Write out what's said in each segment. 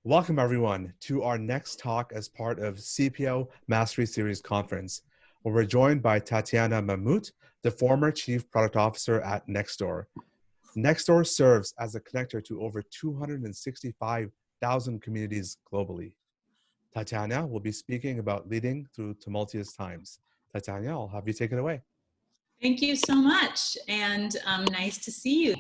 Welcome everyone to our next talk as part of CPO Mastery Series Conference, where we're joined by Tatyana Mamut, the former Chief Product Officer at Nextdoor. Nextdoor serves as a connector to over 265,000 communities globally. Tatyana will be speaking about leading through tumultuous times. Tatyana, I'll have you take it away. Thank you so much, and nice to see you.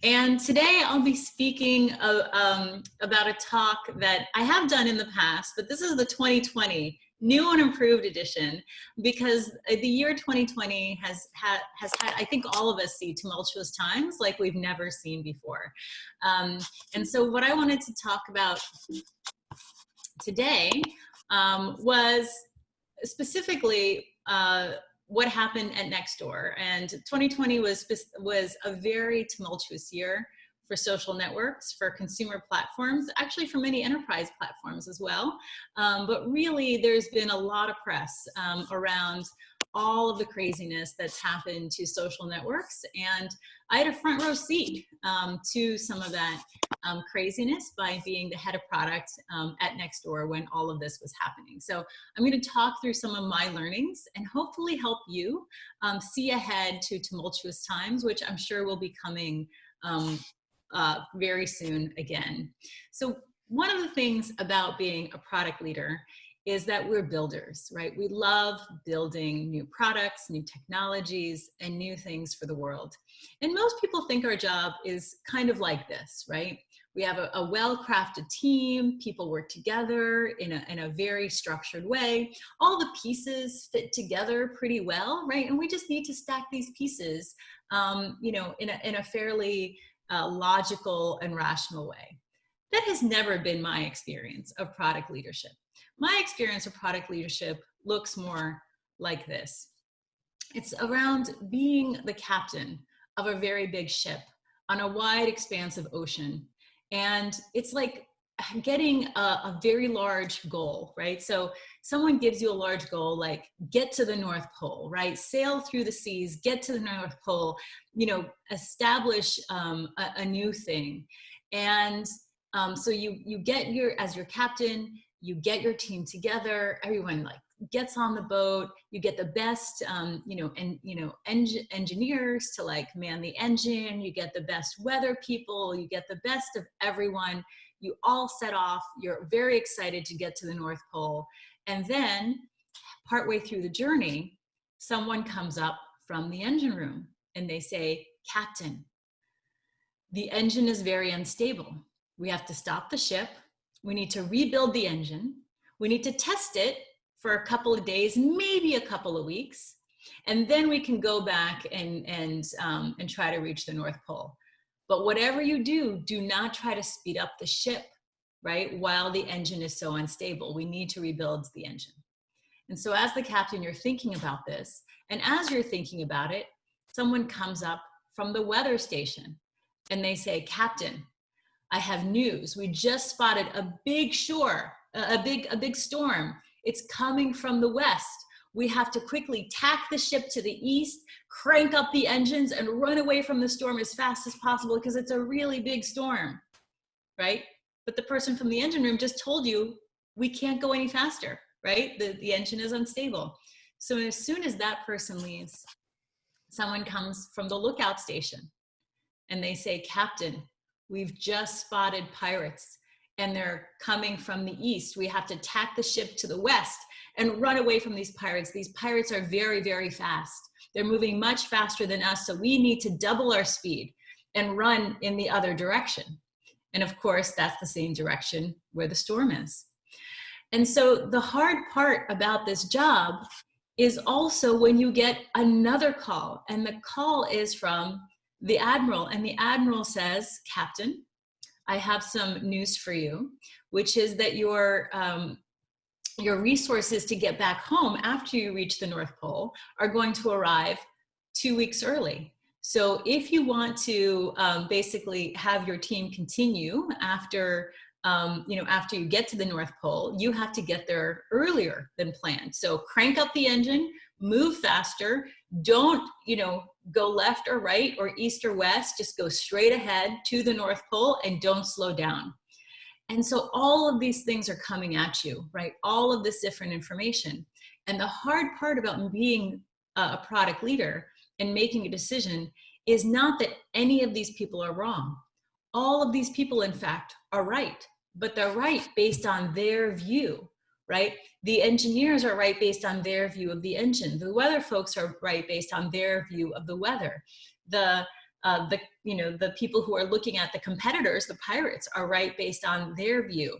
And today I'll be speaking about a talk that I have done in the past, but this is the 2020 new and improved edition, because the year 2020 has had, I think all of us see tumultuous times like we've never seen before. And so what I wanted to talk about today was specifically what happened at Nextdoor. And 2020 was a very tumultuous year for social networks, for consumer platforms, actually for many enterprise platforms as well. But really, there's been a lot of press around all of the craziness that's happened to social networks. And I had a front row seat to some of that craziness by being the head of product at Nextdoor when all of this was happening. So I'm going to talk through some of my learnings and hopefully help you see ahead to tumultuous times, which I'm sure will be coming very soon again. So one of the things about being a product leader is that we're builders, right? We love building new products, new technologies, and new things for the world. And most people think our job is kind of like this, right? We have a well-crafted team, people work together in a very structured way. All the pieces fit together pretty well, right? And we just need to stack these pieces, in a fairly logical and rational way. That has never been my experience of product leadership. My experience of product leadership looks more like this. It's around being the captain of a very big ship on a wide expanse of ocean. And it's like getting a very large goal, right? So someone gives you a large goal, like get to the North Pole, right? Sail through the seas, get to the North Pole, establish a new thing. And so you get as your captain, you get your team together, everyone gets on the boat, you get the best, engineers to man the engine, you get the best weather people, you get the best of everyone, you all set off, you're very excited to get to the North Pole. And then partway through the journey, someone comes up from the engine room and they say, "Captain, the engine is very unstable. We have to stop the ship. We need to rebuild the engine. We need to test it for a couple of days, maybe a couple of weeks. And then we can go back and try to reach the North Pole. But whatever you do, do not try to speed up the ship, right? While the engine is so unstable. We need to rebuild the engine." And so as the captain, you're thinking about this. And as you're thinking about it, someone comes up from the weather station and they say, "Captain, I have news. We just spotted a big storm. It's coming from the west. We have to quickly tack the ship to the east, crank up the engines, and run away from the storm as fast as possible because it's a really big storm," right? But the person from the engine room just told you, we can't go any faster, right? The engine is unstable. So as soon as that person leaves, someone comes from the lookout station and they say, "Captain, we've just spotted pirates and they're coming from the east. We have to tack the ship to the west and run away from these pirates. These pirates are very, very fast. They're moving much faster than us, so we need to double our speed and run in the other direction." And of course, that's the same direction where the storm is. And so the hard part about this job is also when you get another call, and the call is from the admiral, and the admiral says, "Captain, I have some news for you, which is that your resources to get back home after you reach the North Pole are going to arrive 2 weeks early. So if you want to basically have your team continue after you get to the North Pole, you have to get there earlier than planned. So crank up the engine, move faster, don't, go left or right or east or west, just go straight ahead to the North Pole and don't slow down." And so all of these things are coming at you, right? All of this different information. And the hard part about being a product leader and making a decision is not that any of these people are wrong. All of these people, in fact, are right, but they're right based on their view, right? The engineers are right based on their view of the engine. The weather folks are right based on their view of the weather. The people who are looking at the competitors, the pirates, are right based on their view.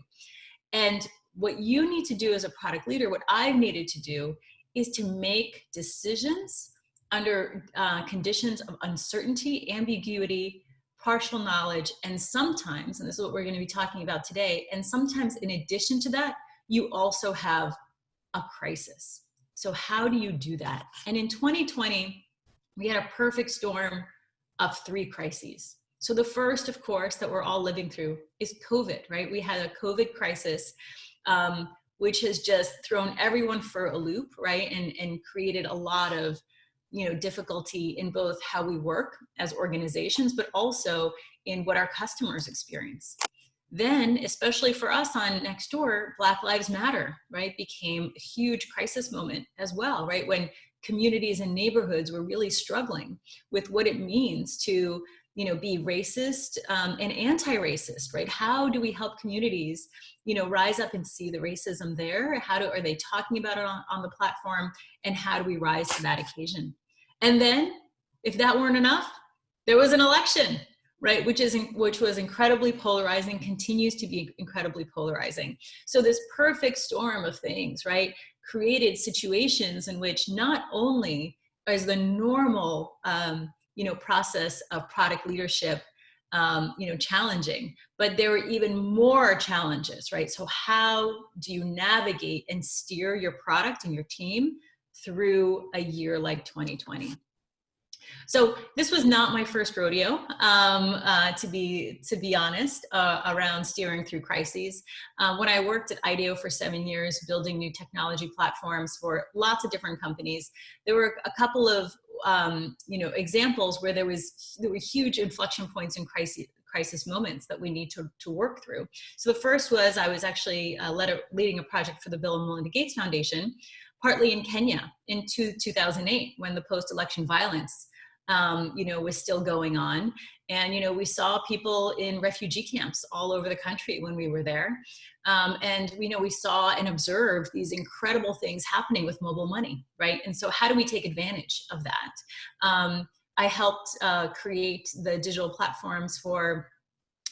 And what you need to do as a product leader, what I've needed to do, is to make decisions under conditions of uncertainty, ambiguity, partial knowledge, and sometimes, and this is what we're going to be talking about today, and sometimes in addition to that, you also have a crisis. So how do you do that? And in 2020, we had a perfect storm of 3 crises. So the first, of course, that we're all living through is COVID, right? We had a COVID crisis, which has just thrown everyone for a loop, right? And created a lot of difficulty in both how we work as organizations, but also in what our customers experience. Then, especially for us on Nextdoor, Black Lives Matter, right, became a huge crisis moment as well, right? When communities and neighborhoods were really struggling with what it means to, be racist and anti-racist, right? How do we help communities, rise up and see the racism there? Are they talking about it on the platform? And how do we rise to that occasion? And then, if that weren't enough, there was an election, right? Which was incredibly polarizing, continues to be incredibly polarizing. So this perfect storm of things, right, created situations in which not only is the normal, process of product leadership, challenging, but there were even more challenges, right? So how do you navigate and steer your product and your team through a year like 2020? So this was not my first rodeo, to be honest, around steering through crises. When I worked at IDEO for 7 years, building new technology platforms for lots of different companies, there were a couple of examples where there were huge inflection points in crisis moments that we need to work through. So the first was I was actually leading a project for the Bill and Melinda Gates Foundation, partly in Kenya in 2008, when the post-election violence was still going on. And, we saw people in refugee camps all over the country when we were there. And we saw and observed these incredible things happening with mobile money, right? And so how do we take advantage of that? I helped create the digital platforms for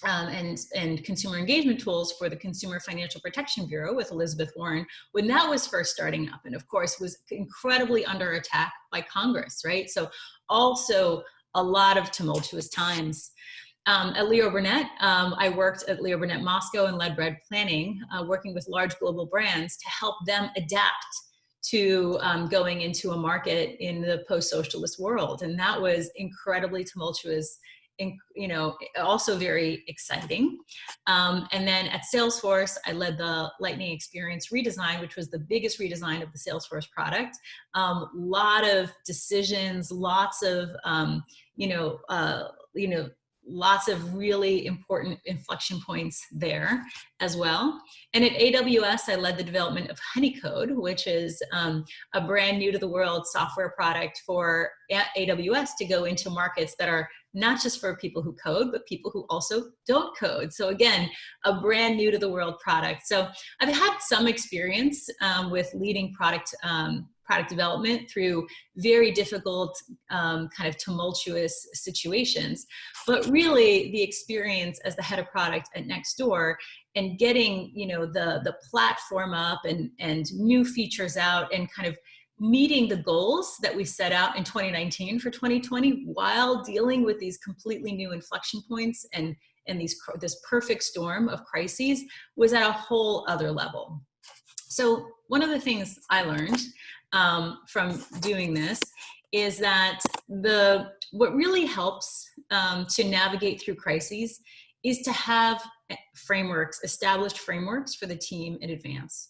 and consumer engagement tools for the Consumer Financial Protection Bureau with Elizabeth Warren when that was first starting up, and of course was incredibly under attack by Congress, right? So also a lot of tumultuous times. At Leo Burnett, I worked at Leo Burnett Moscow and led brand planning, working with large global brands to help them adapt to going into a market in the post-socialist world. And that was incredibly tumultuous, also very exciting. And then at Salesforce, I led the Lightning Experience redesign, which was the biggest redesign of the Salesforce product. Lot of decisions, lots of, lots of really important inflection points there as well. And at AWS, I led the development of Honeycode, which is a brand new to the world software product for AWS to go into markets that are not just for people who code, but people who also don't code. So again, a brand new to the world product. So I've had some experience with leading product development through very difficult, kind of tumultuous situations. But really the experience as the head of product at Nextdoor and getting, the platform up and new features out and kind of meeting the goals that we set out in 2019 for 2020 while dealing with these completely new inflection points and this perfect storm of crises was at a whole other level. So one of the things I learned from doing this is that what really helps to navigate through crises is to have established frameworks for the team in advance.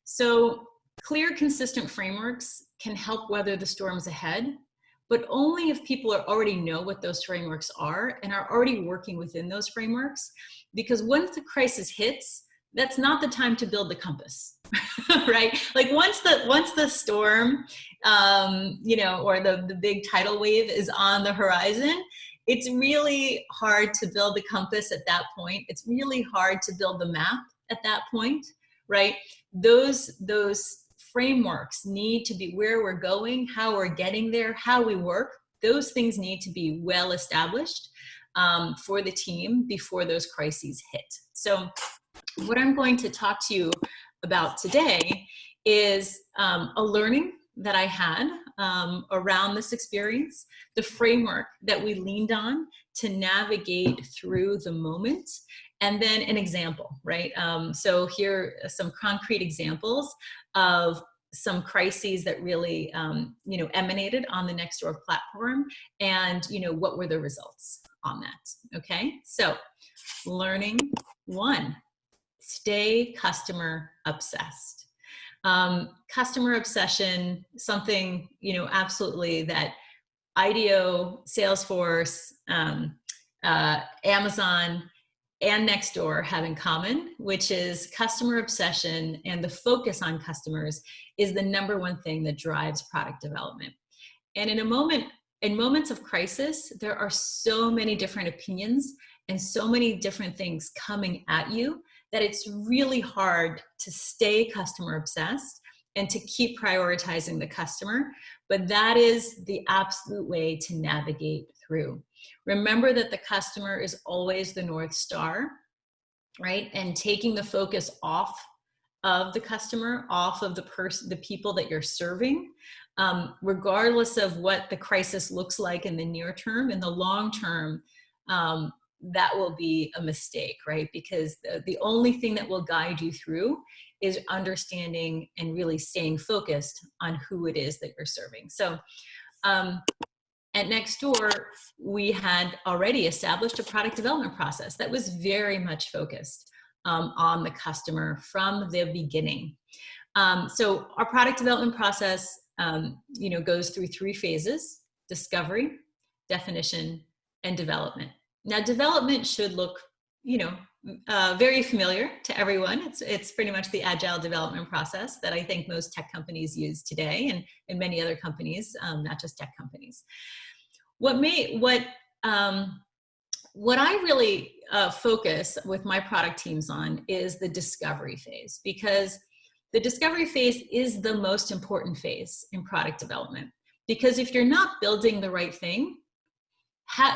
So clear, consistent frameworks can help weather the storms ahead, but only if people already know what those frameworks are and are already working within those frameworks. Because once the crisis hits, that's not the time to build the compass, right? Like once the storm, or the big tidal wave is on the horizon, it's really hard to build the compass at that point. It's really hard to build the map at that point, right? Those frameworks need to be where we're going, how we're getting there, how we work. Those things need to be well established for the team before those crises hit. So what I'm going to talk to you about today is a learning that I had around this experience, the framework that we leaned on to navigate through the moment, and then an example, right? So here are some concrete examples of some crises that really, emanated on the Nextdoor platform, and, what were the results on that, okay? So learning one, stay customer obsessed. Customer obsession, something, absolutely that IDEO, Salesforce, Amazon, and Nextdoor have in common, which is customer obsession, and the focus on customers is the number one thing that drives product development. And in moments of crisis, there are so many different opinions and so many different things coming at you that it's really hard to stay customer obsessed and to keep prioritizing the customer. But that is the absolute way to navigate through. Remember that the customer is always the North Star, right? And taking the focus off of the customer, off of the people that you're serving, regardless of what the crisis looks like in the near term, in the long term, that will be a mistake, right? Because the only thing that will guide you through is understanding and really staying focused on who it is that you're serving. So at Nextdoor, we had already established a product development process that was very much focused on the customer from the beginning. So our product development process, goes through 3 phases: discovery, definition, and development. Now, development should look, very familiar to everyone. It's pretty much the agile development process that I think most tech companies use today, and many other companies, not just tech companies. What I really focus with my product teams on is the discovery phase, because the discovery phase is the most important phase in product development. Because if you're not building the right thing,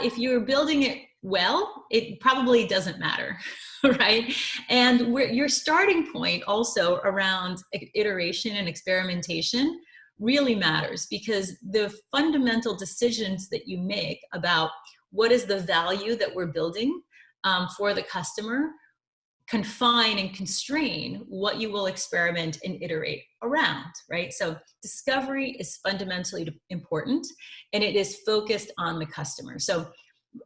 if you're building it well, it probably doesn't matter, right? And your starting point also around iteration and experimentation really matters, because the fundamental decisions that you make about what is the value that we're building for the customer confine and constrain what you will experiment and iterate around, right? So discovery is fundamentally important, and it is focused on the customer. So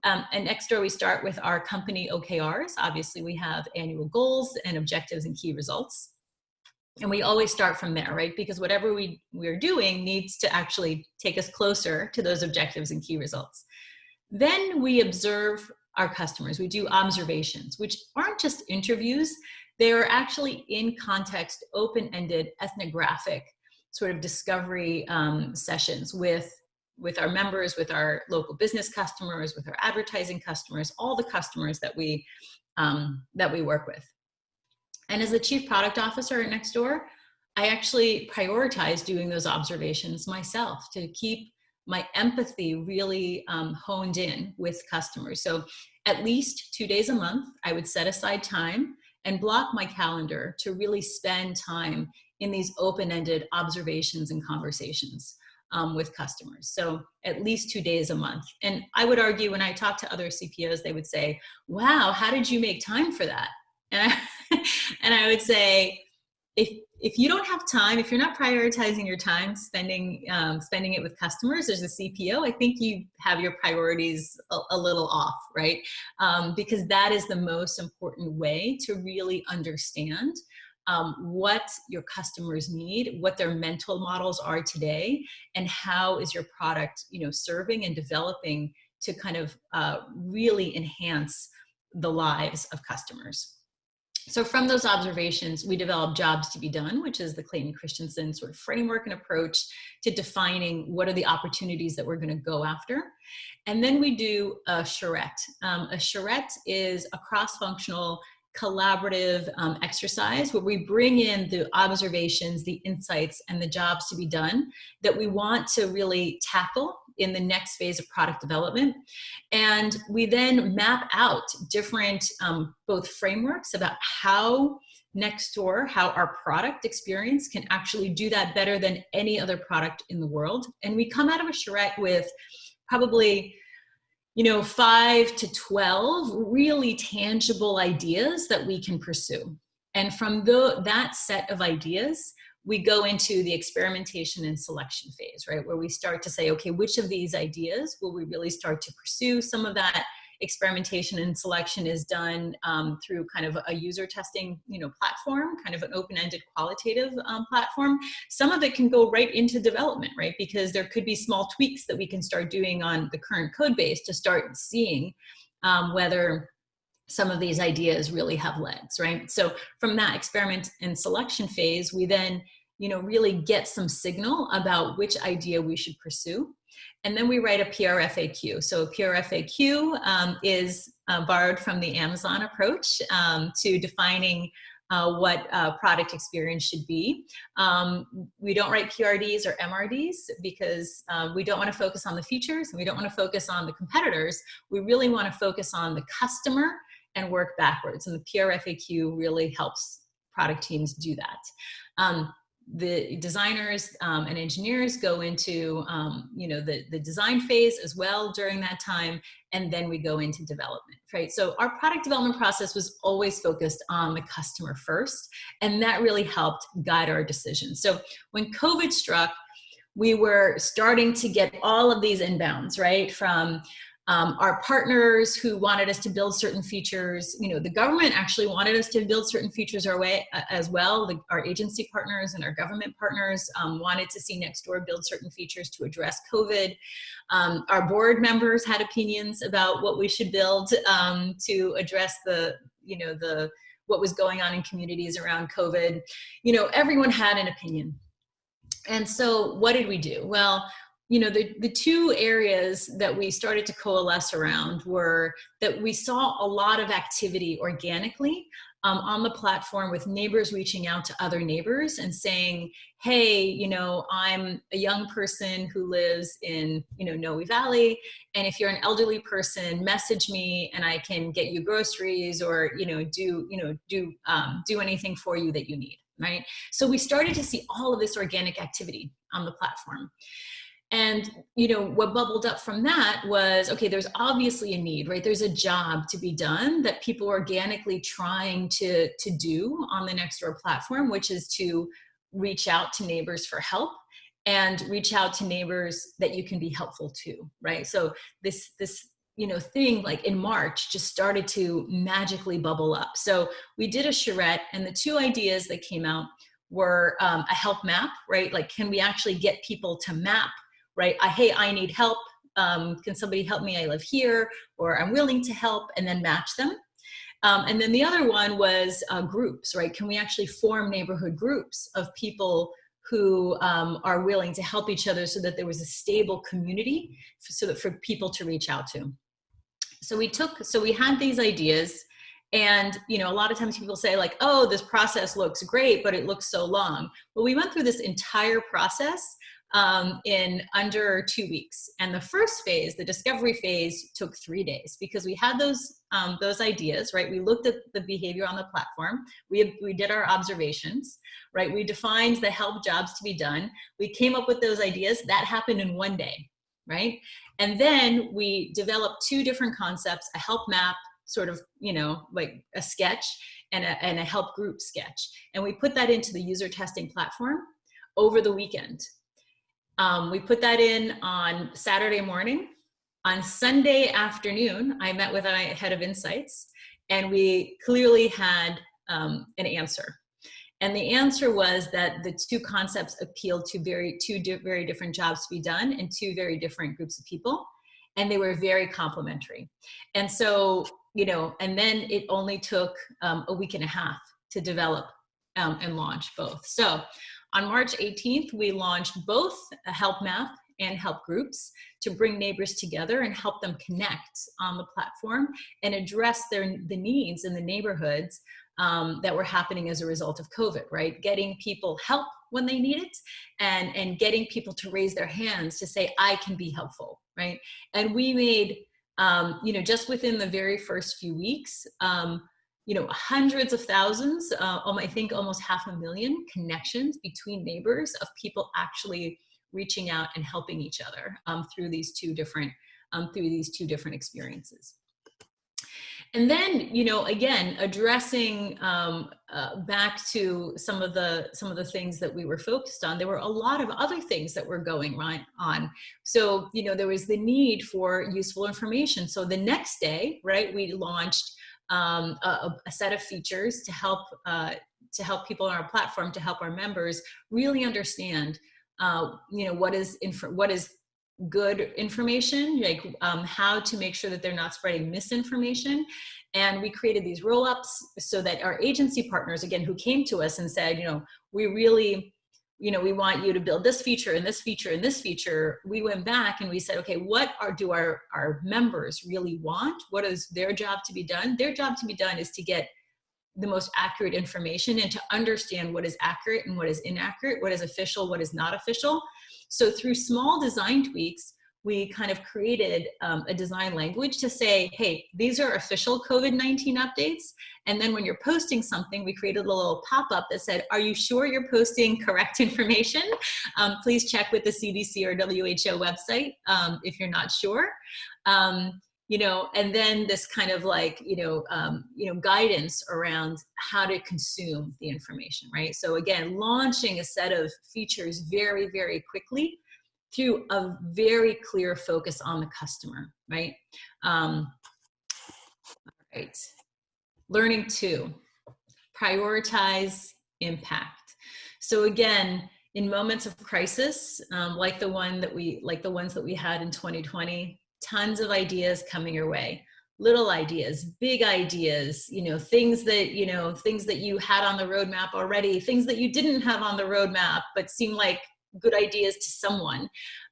at Nextdoor, we start with our company OKRs. Obviously, we have annual goals and objectives and key results. And we always start from there, right? Because whatever we're doing needs to actually take us closer to those objectives and key results. Then we observe our customers. We do observations, which aren't just interviews. They are actually in context, open-ended, ethnographic sort of discovery sessions with our members, with our local business customers, with our advertising customers, all the customers that we work with. And as the chief product officer at Nextdoor, I actually prioritize doing those observations myself to keep my empathy really honed in with customers. So at least 2 days a month, I would set aside time and block my calendar to really spend time in these open-ended observations and conversations with customers. So at least 2 days a month. And I would argue, when I talk to other CPOs, they would say, wow, how did you make time for that? And I would say, if you don't have time, if you're not prioritizing your time, spending it with customers as a CPO, I think you have your priorities a little off, right? Because that is the most important way to really understand what your customers need, what their mental models are today, and how is your product, serving and developing to kind of really enhance the lives of customers. So from those observations, we developed jobs to be done, which is the Clayton Christensen sort of framework and approach to defining what are the opportunities that we're going to go after. And then we do a charrette. A charrette is a cross-functional collaborative exercise where we bring in the observations, the insights, and the jobs to be done that we want to really tackle in the next phase of product development. And we then map out different both frameworks about how Nextdoor, how our product experience can actually do that better than any other product in the world. And we come out of a charrette with probably 5 to 12 really tangible ideas that we can pursue. And from that set of ideas, we go into the experimentation and selection phase, right? Where we start to say, okay, which of these ideas will we really start to pursue? Some of that experimentation and selection is done through kind of a user testing, platform, kind of an open-ended qualitative platform. Some of it can go right into development, right? Because there could be small tweaks that we can start doing on the current code base to start seeing whether some of these ideas really have legs, right? So from that experiment and selection phase, we then, really get some signal about which idea we should pursue. And then we write a PRFAQ. So a PRFAQ is borrowed from the Amazon approach to defining what product experience should be. We don't write PRDs or MRDs because we don't want to focus on the features and we don't want to focus on the competitors. We really want to focus on the customer and work backwards. And the PRFAQ really helps product teams do that. The designers and engineers go into the design phase as well during that time, and then we go into development, right? So our product development process was always focused on the customer first, and that really helped guide our decisions. So when COVID struck, we were starting to get all of these inbounds, right? From our partners who wanted us to build certain features. The government actually wanted us to build certain features our way as well. Our agency partners and our government partners wanted to see Nextdoor build certain features to address COVID. Our board members had opinions about what we should build to address what was going on in communities around COVID. Everyone had an opinion. And so what did we do? Well, the two areas that we started to coalesce around were that we saw a lot of activity organically on the platform with neighbors reaching out to other neighbors and saying, hey, I'm a young person who lives in, Noe Valley. And if you're an elderly person, message me and I can get you groceries or, do anything for you that you need, right? So we started to see all of this organic activity on the platform. And, what bubbled up from that was, okay, there's obviously a need, right? There's a job to be done that people are organically trying to do on the Nextdoor platform, which is to reach out to neighbors for help and reach out to neighbors that you can be helpful to, right? So this thing like in March just started to magically bubble up. So we did a charrette, and the two ideas that came out were a help map, right? Like, can we actually get people to map, right? Hey, I need help. Can somebody help me? I live here, or I'm willing to help, and then match them. And then the other one was groups, right? Can we actually form neighborhood groups of people who are willing to help each other so that there was a stable community for people to reach out to? So we had these ideas, and a lot of times people say like, oh, this process looks great, but it looks so long. Well, we went through this entire process in under 2 weeks. And the first phase, the discovery phase, took 3 days because we had those ideas, right? We looked at the behavior on the platform. We did our observations, right? We defined the help jobs to be done. We came up with those ideas. That happened in 1 day, right? And then we developed 2 different concepts, a help map, sort of, like a sketch, and a help group sketch. And we put that into the user testing platform over the weekend. We put that in on Saturday morning. On Sunday afternoon, I met with our head of insights, and we clearly had an answer. And the answer was that the two concepts appealed to two very different jobs to be done and two very different groups of people. And they were very complementary. And so, and then it only took a week and a half to develop and launch both. So on March 18th, we launched both a help map and help groups to bring neighbors together and help them connect on the platform and address the needs in the neighborhoods that were happening as a result of COVID, right? Getting people help when they need it and getting people to raise their hands to say, I can be helpful, right? And we made, just within the very first few weeks, hundreds of thousands, I think almost 500,000 connections between neighbors of people actually reaching out and helping each other through these two different experiences. And then, again, addressing back to some of the things that we were focused on, there were a lot of other things that were going on. So, there was the need for useful information. So the next day, right, we launched a set of features to help people on our platform, to help our members really understand, what is good information, like how to make sure that they're not spreading misinformation. And we created these roll-ups so that our agency partners, again, who came to us and said, we really, we want you to build this feature and this feature and this feature. We went back and we said, okay, what do our members really want? What is their job to be done? Their job to be done is to get the most accurate information and to understand what is accurate and what is inaccurate, what is official, what is not official. So through small design tweaks, we kind of created a design language to say, hey, these are official COVID-19 updates. And then when you're posting something, we created a little pop-up that said, are you sure you're posting correct information? Please check with the CDC or WHO website if you're not sure. And then this kind of like, guidance around how to consume the information, right? So again, launching a set of features very, very quickly through a very clear focus on the customer, right? All right. Learning 2, prioritize impact. So again, in moments of crisis, like the ones that we had in 2020, tons of ideas coming your way, little ideas, big ideas, things that you had on the roadmap already, things that you didn't have on the roadmap, but seem like good ideas to someone,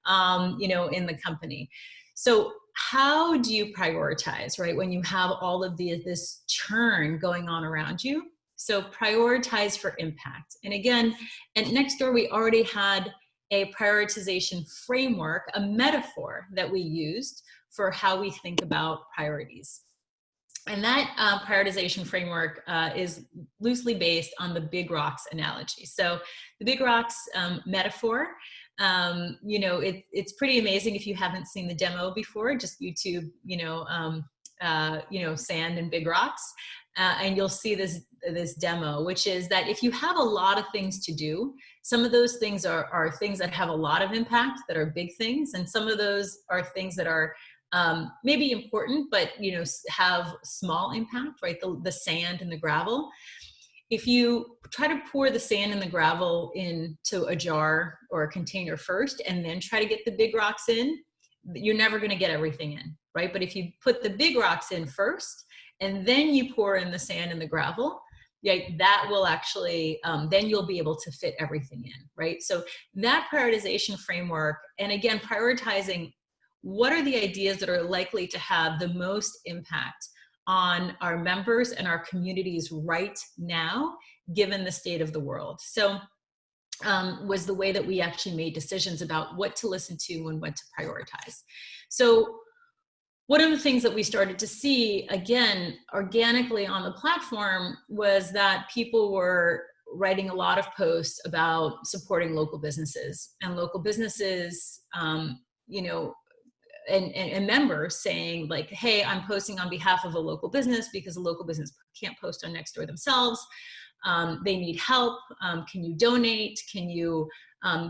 in the company. So how do you prioritize, right? When you have all of this churn going on around you. So prioritize for impact. And again, at Nextdoor, we already had a prioritization framework, a metaphor that we used for how we think about priorities. And that prioritization framework is loosely based on the big rocks analogy. So the big rocks metaphor, it's pretty amazing if you haven't seen the demo before. Just YouTube, sand and big rocks, and you'll see this demo, which is that if you have a lot of things to do, some of those things are things that have a lot of impact, that are big things, and some of those are things that are maybe important, but have small impact, right? The sand and the gravel. If you try to pour the sand and the gravel into a jar or a container first, and then try to get the big rocks in, you're never going to get everything in, right? But if you put the big rocks in first, and then you pour in the sand and the gravel, that will actually, then you'll be able to fit everything in, right? So that prioritization framework, and again, prioritizing what are the ideas that are likely to have the most impact on our members and our communities right now, given the state of the world. So was the way that we actually made decisions about what to listen to and what to prioritize. So one of the things that we started to see, again, organically on the platform, was that people were writing a lot of posts about supporting local businesses, and local businesses, and members saying like, hey, I'm posting on behalf of a local business because a local business can't post on Nextdoor themselves. They need help. Can you donate? Can you,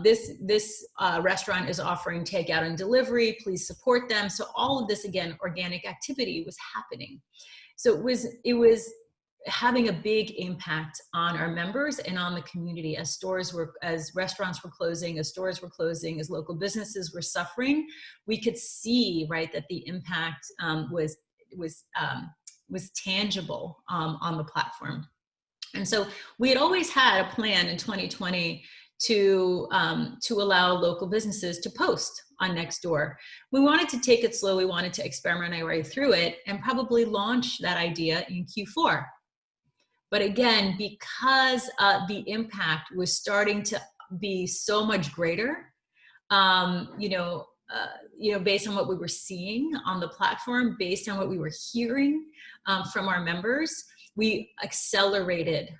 this restaurant is offering takeout and delivery, please support them. So all of this, again, organic activity was happening. So it was having a big impact on our members and on the community as restaurants were closing, as stores were closing, as local businesses were suffering. We could see, right, that the impact was tangible on the platform. And so we had always had a plan in 2020 to allow local businesses to post on Nextdoor. We wanted to take it slow. We wanted to experiment our way through it and probably launch that idea in Q4. But again, because the impact was starting to be so much greater, based on what we were seeing on the platform, based on what we were hearing from our members, we accelerated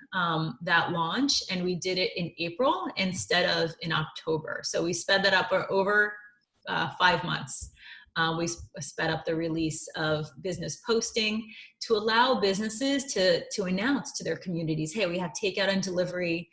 that launch, and we did it in April instead of in October. So we sped that up over 5 months. We sped up the release of business posting to allow businesses to announce to their communities, hey, we have takeout and delivery.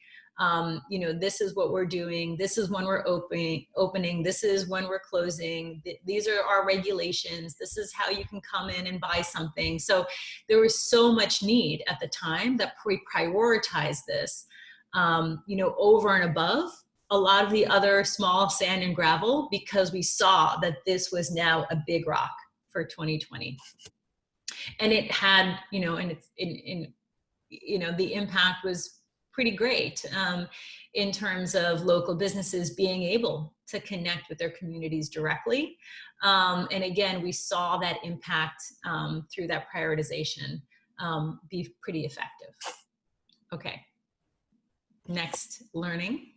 This is what we're doing. This is when we're opening. This is when we're closing. These are our regulations. This is how you can come in and buy something. So there was so much need at the time that we prioritized this, over and above a lot of the other small sand and gravel, because we saw that this was now a big rock for 2020. And it had, the impact was pretty great in terms of local businesses being able to connect with their communities directly. And again, we saw that impact through that prioritization be pretty effective. Okay, next, learning.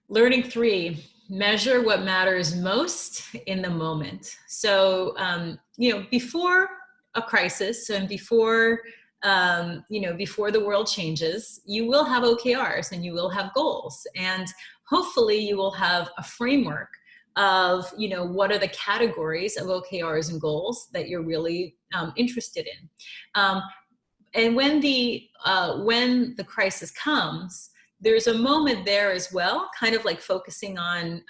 Learning 3, measure what matters most in the moment. So, before a crisis and before the world changes, you will have OKRs and you will have goals. And hopefully you will have a framework of, what are the categories of OKRs and goals that you're really interested in. And when the crisis comes, there's a moment there as well, kind of like focusing on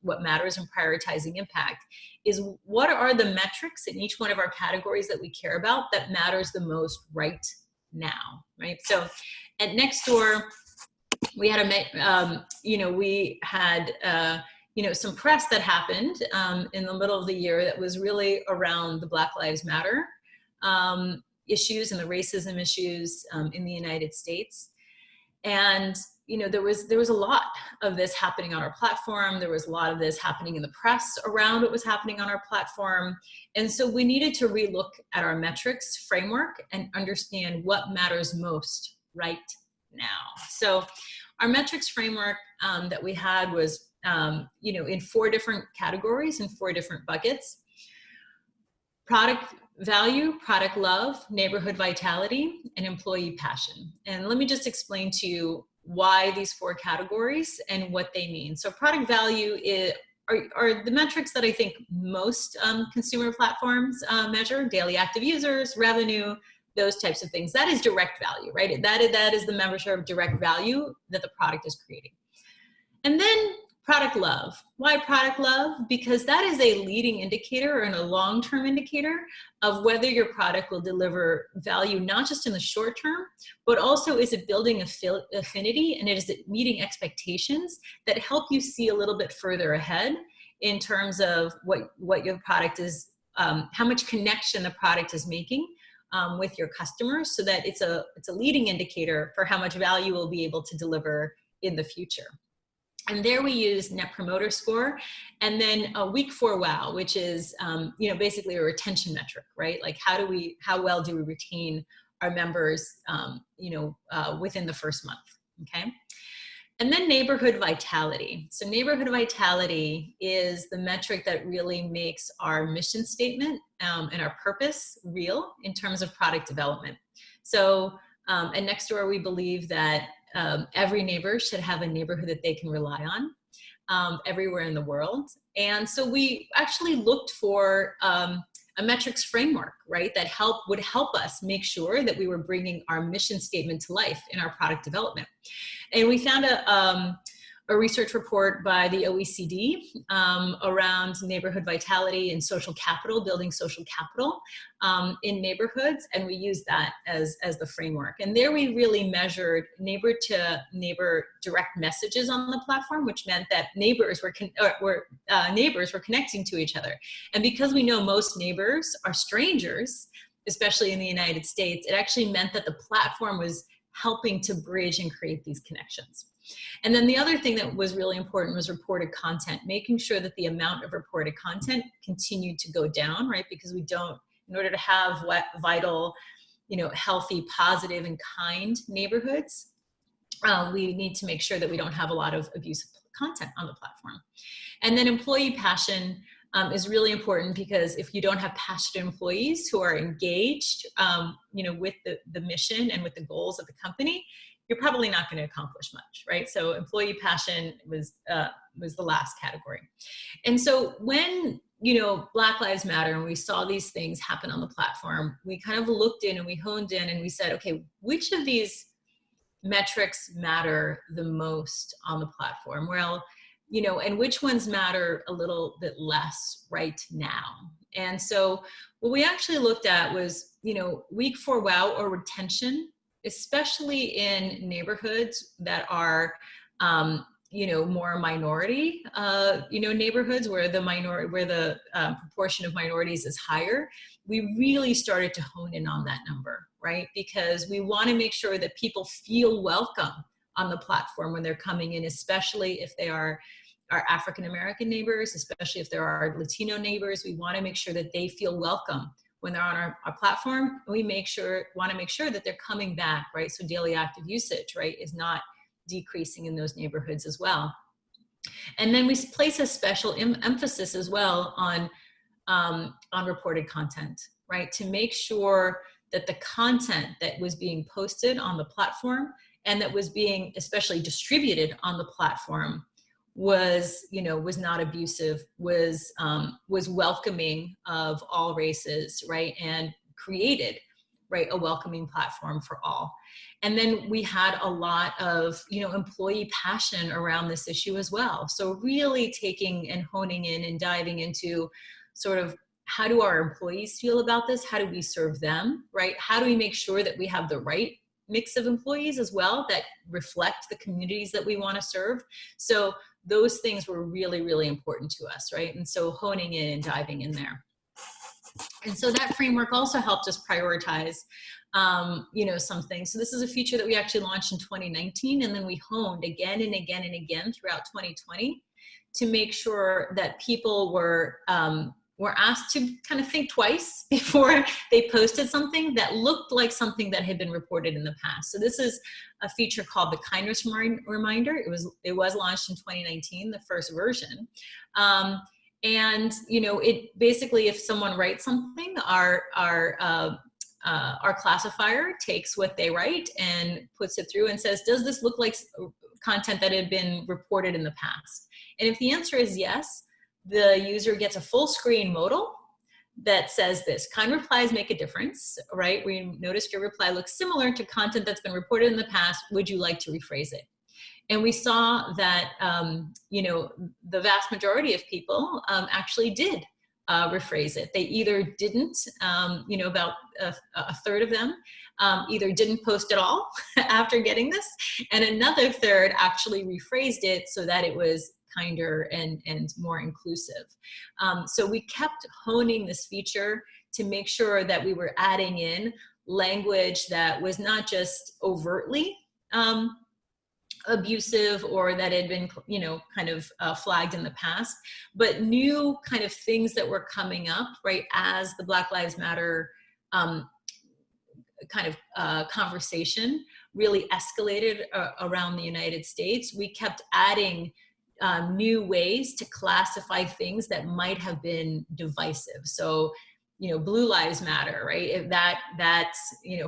what matters and prioritizing impact, is what are the metrics in each one of our categories that we care about that matters the most right now, right? So at Nextdoor, we had some press that happened in the middle of the year that was really around the Black Lives Matter issues and the racism issues in the United States. And there was a lot of this happening on our platform. There was a lot of this happening in the press around what was happening on our platform. And so we needed to relook at our metrics framework and understand what matters most right now. So our metrics framework that we had was, in 4 different categories and 4 different buckets: product value, product love, neighborhood vitality, and employee passion. And let me just explain to you why these 4 categories and what they mean. So product value are the metrics that I think most consumer platforms measure: daily active users, revenue, those types of things. That is direct value, right? That is the measure of direct value that the product is creating. And then product love. Why product love? Because that is a leading indicator and a long-term indicator of whether your product will deliver value, not just in the short term, but also is it building affinity, and is it meeting expectations that help you see a little bit further ahead in terms of what your product is, how much connection the product is making with your customers, so that it's a leading indicator for how much value we'll be able to deliver in the future. And there we use Net Promoter Score, and then a week 4 wow, which is basically a retention metric, right? Like how well do we retain our members within the first month, okay? And then neighborhood vitality. So neighborhood vitality is the metric that really makes our mission statement and our purpose real in terms of product development. So at Nextdoor, we believe that every neighbor should have a neighborhood that they can rely on everywhere in the world. And so we actually looked for a metrics framework, right, that would help us make sure that we were bringing our mission statement to life in our product development. And we found a research report by the OECD around neighborhood vitality and social capital, building social capital in neighborhoods, and we used that as the framework. And there we really measured neighbor-to-neighbor direct messages on the platform, which meant that neighbors were connecting to each other. And because we know most neighbors are strangers, especially in the United States, it actually meant that the platform was helping to bridge and create these connections. And then the other thing that was really important was reported content, making sure that the amount of reported content continued to go down, right? Because we don't, in order to have vital, healthy, positive, and kind neighborhoods, we need to make sure that we don't have a lot of abusive content on the platform. And then employee passion is really important, because if you don't have passionate employees who are engaged, with the mission and with the goals of the company, you're probably not going to accomplish much, right? So employee passion was the last category. And so when, Black Lives Matter and we saw these things happen on the platform, we kind of looked in and we honed in and we said, okay, which of these metrics matter the most on the platform? Well, and which ones matter a little bit less right now? And so what we actually looked at was, week 4 WOW or retention, especially in neighborhoods that are, more minority, neighborhoods where the proportion of minorities is higher. We really started to hone in on that number, right? Because we want to make sure that people feel welcome on the platform when they're coming in, especially if they are our African-American neighbors, especially if there are Latino neighbors. We want to make sure that they feel welcome when they're on our platform. We want to make sure that they're coming back, right? So daily active usage, right, is not decreasing in those neighborhoods as well. And then we place a special emphasis as well on reported content, right? To make sure that the content that was being posted on the platform and that was being especially distributed on the platform was not abusive, was welcoming of all races, right? And created, right, a welcoming platform for all. And then we had a lot of, employee passion around this issue as well. So really taking and honing in and diving into sort of, how do our employees feel about this? How do we serve them, right? How do we make sure that we have the right mix of employees as well that reflect the communities that we want to serve? So those things were really, really important to us, right? And so honing in and diving in there. And so that framework also helped us prioritize, some things. So this is a feature that we actually launched in 2019, and then we honed again and again and again throughout 2020 to make sure that people were asked to kind of think twice before they posted something that looked like something that had been reported in the past. So this is a feature called the kindness reminder. It was launched in 2019, the first version. And it basically, if someone writes something, our classifier takes what they write and puts it through and says, does this look like content that had been reported in the past? And if the answer is yes, the user gets a full screen modal that says this: kind replies make a difference, right? We noticed your reply looks similar to content that's been reported in the past. Would you like to rephrase it? And we saw that, the vast majority of people actually did rephrase it. They either didn't, about a third of them either didn't post at all after getting this, and another third actually rephrased it so that it was kinder and more inclusive. So we kept honing this feature to make sure that we were adding in language that was not just overtly abusive or that had been, kind of flagged in the past, but new kind of things that were coming up, right, as the Black Lives Matter conversation really escalated around the United States. We kept adding new ways to classify things that might have been divisive. So, Blue Lives Matter, right? If that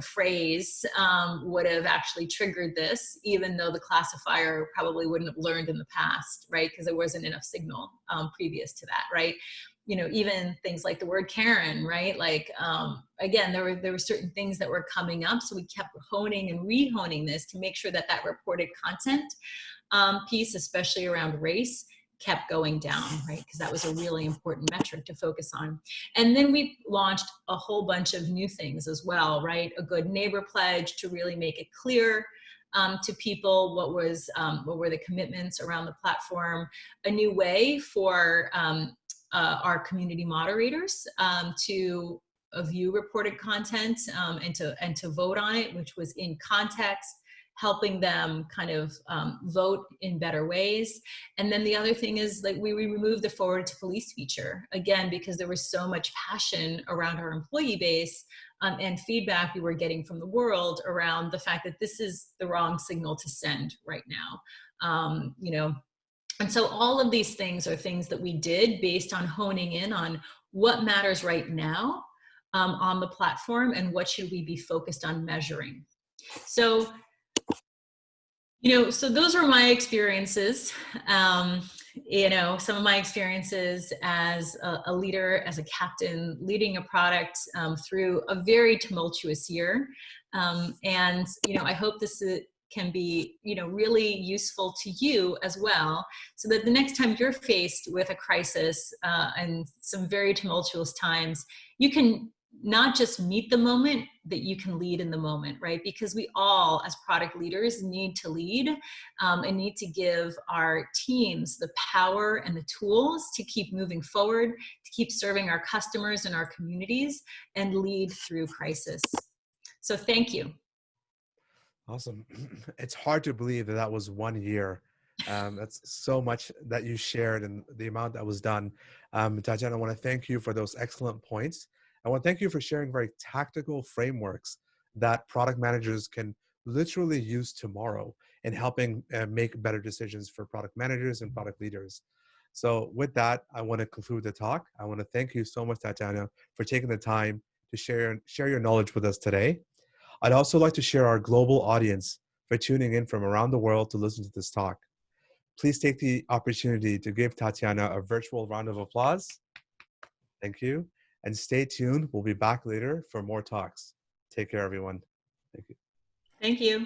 phrase would have actually triggered this, even though the classifier probably wouldn't have learned in the past, right? Because there wasn't enough signal previous to that, right? Even things like the word Karen, right? Like, again, there were certain things that were coming up. So we kept honing and re-honing this to make sure that reported content piece, especially around race, kept going down, right? Because that was a really important metric to focus on. And then we launched a whole bunch of new things as well, right? A good neighbor pledge to really make it clear to people what were the commitments around the platform, a new way for our community moderators to view reported content and to vote on it, which was in context, helping them kind of vote in better ways. And then the other thing is, like, we removed the forward to police feature, again, because there was so much passion around our employee base and feedback we were getting from the world around the fact that this is the wrong signal to send right now. You know, and so all of these things are things that we did based on honing in on what matters right now on the platform and what should we be focused on measuring. So, you know, so those were my experiences. You know, some of my experiences as a leader, as a captain, leading a product through a very tumultuous year. And, you know, I hope this can be, you know, really useful to you as well, so that the next time you're faced with a crisis and some very tumultuous times, you can not just meet the moment, that you can lead in the moment, right? Because we all, as product leaders, need to lead and need to give our teams the power and the tools to keep moving forward, to keep serving our customers and our communities, and lead through crisis. So thank you. Awesome. It's hard to believe that that was 1 year. That's so much that you shared and the amount that was done. Tatyana, I want to thank you for those excellent points. I want to thank you for sharing very tactical frameworks that product managers can literally use tomorrow in helping make better decisions for product managers and product leaders. So with that, I want to conclude the talk. I want to thank you so much, Tatyana, for taking the time to share your knowledge with us today. I'd also like to share our global audience for tuning in from around the world to listen to this talk. Please take the opportunity to give Tatyana a virtual round of applause. Thank you. And stay tuned. We'll be back later for more talks. Take care, everyone. Thank you. Thank you.